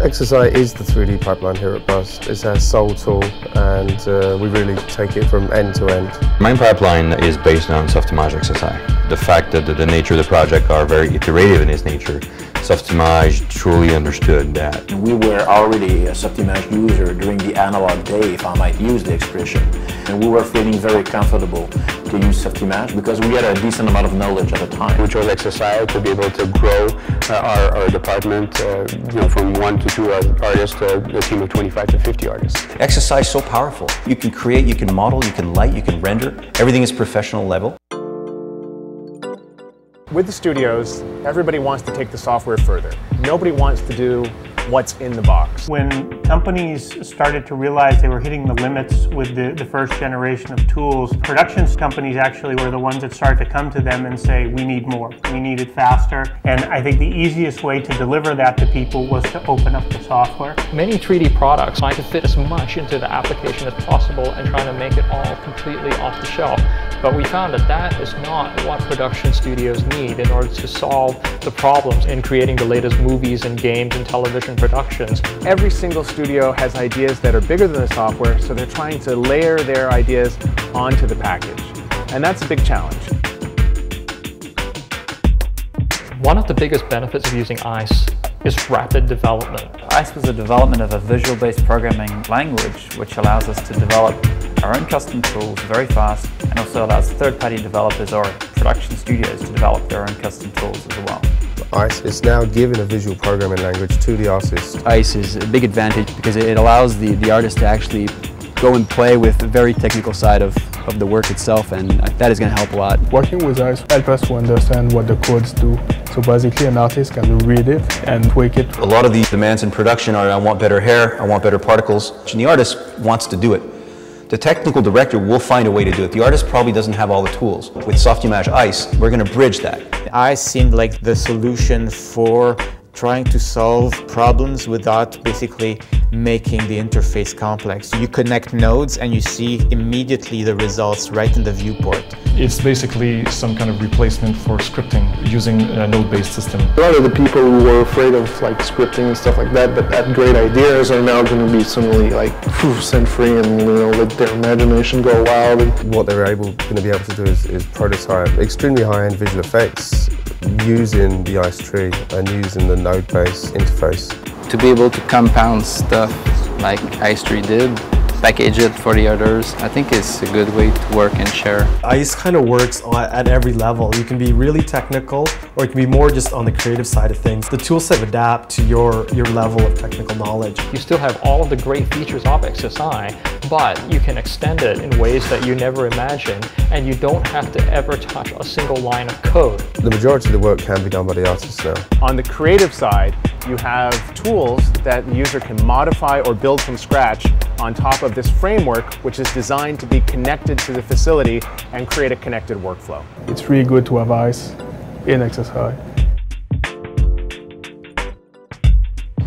XSI is the 3D pipeline here at BUS. It's our sole tool, and we really take it from end to end. My pipeline is based on Softimage XSI. The fact that the nature of the project are very iterative in its nature, Softimage truly understood that. We were already a Softimage user during the analog day, if I might use the expression, and we were feeling very comfortable to use Softimage because we had a decent amount of knowledge at the time. We chose XSI to be able to grow our department from 1 to 2 artists to a team of 25 to 50 artists. XSI is so powerful. You can create, you can model, you can light, you can render. Everything is professional level. With the studios, everybody wants to take the software further. Nobody wants to do what's in the box. When companies started to realize they were hitting the limits with the first generation of tools, production companies actually were the ones that started to come to them and say, we need more, we need it faster. And I think the easiest way to deliver that to people was to open up the software. Many 3D products try to fit as much into the application as possible and trying to make it all completely off the shelf. But we found that that is not what production studios need in order to solve the problems in creating the latest movies and games and television productions. Every single studio has ideas that are bigger than the software, so they're trying to layer their ideas onto the package. And that's a big challenge. One of the biggest benefits of using ICE is rapid development. ICE was the development of a visual-based programming language which allows us to develop our own custom tools very fast and also allows third-party developers or production studios to develop their own custom tools as well. ICE is now giving a visual programming language to the artist. ICE is a big advantage because it allows the artist to actually go and play with the very technical side of the work itself, and that is going to help a lot. Working with ICE helps us to understand what the codes do. So basically an artist can read it and tweak it. A lot of the demands in production are, I want better hair, I want better particles, and the artist wants to do it. The technical director will find a way to do it. The artist probably doesn't have all the tools. With Softimage ICE, we're going to bridge that. ICE seemed like the solution for trying to solve problems without basically making the interface complex. You connect nodes and you see immediately the results right in the viewport. It's basically some kind of replacement for scripting using a node-based system. A lot of the people who were afraid of scripting and stuff like that, but had great ideas, are now going to be suddenly set free and let their imagination go wild. What they're going to be able to do is prototype extremely high-end visual effects using the ICE tree and using the node-based interface. To be able to compound stuff like ICE tree did, package it for the others, I think it's a good way to work and share. ICE kind of works at every level. You can be really technical or it can be more just on the creative side of things. The toolset adapt to your level of technical knowledge. You still have all of the great features of XSI, but you can extend it in ways that you never imagined, and you don't have to ever touch a single line of code. The majority of the work can be done by the artists now. On the creative side, you have tools that the user can modify or build from scratch on top of this framework, which is designed to be connected to the facility and create a connected workflow. It's really good to have ICE in XSI.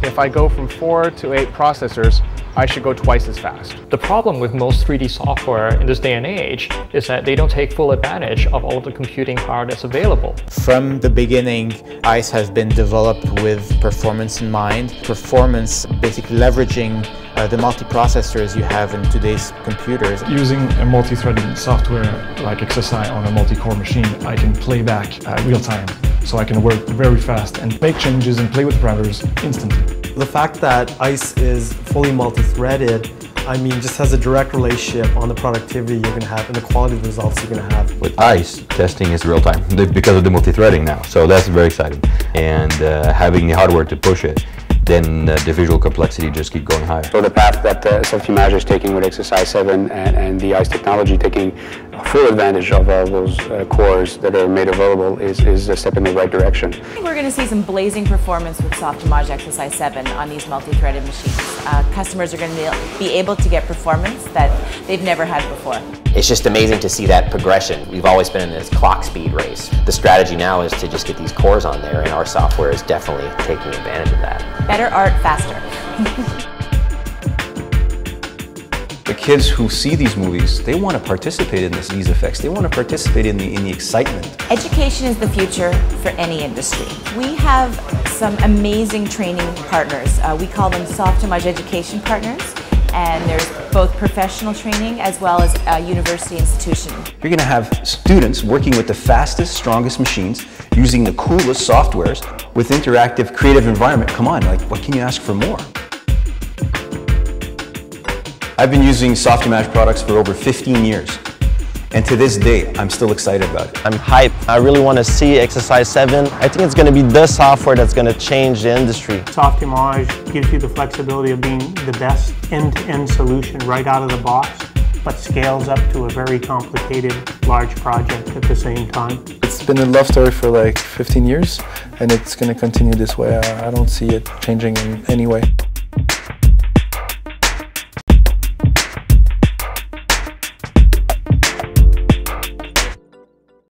If I go from 4 to 8 processors, I should go twice as fast. The problem with most 3D software in this day and age is that they don't take full advantage of all of the computing power that's available. From the beginning, ICE has been developed with performance in mind. Performance, basically leveraging the multiprocessors you have in today's computers. Using a multi-threaded software like XSI on a multi-core machine, I can play back real time. So I can work very fast and make changes and play with parameters instantly. The fact that ICE is fully multi-threaded, just has a direct relationship on the productivity you're going to have and the quality of the results you're going to have. With ICE, testing is real time because of the multi-threading now, so that's very exciting. And having the hardware to push it, then the visual complexity just keep going higher. So the path that Softimage is taking with XSI 7 and the ICE technology taking full advantage of all those cores that are made available is a step in the right direction. I think we're going to see some blazing performance with Softimage XSI 7 on these multi-threaded machines. Customers are going to be able to get performance that they've never had before. It's just amazing to see that progression. We've always been in this clock speed race. The strategy now is to just get these cores on there, and our software is definitely taking advantage of that. Better art faster. The kids who see these movies, they want to participate in these effects. They want to participate in the excitement. Education is the future for any industry. We have some amazing training partners. We call them Softimage education partners. And there's both professional training as well as a university institution. You're going to have students working with the fastest, strongest machines, using the coolest softwares with interactive, creative environment. Come on, like, what can you ask for more? I've been using Softimage products for over 15 years. And to this day, I'm still excited about it. I'm hyped. I really want to see Exercise 7. I think it's going to be the software that's going to change the industry. Softimage gives you the flexibility of being the best end-to-end solution right out of the box, but scales up to a very complicated, large project at the same time. It's been a love story for like 15 years, and it's going to continue this way. I don't see it changing in any way.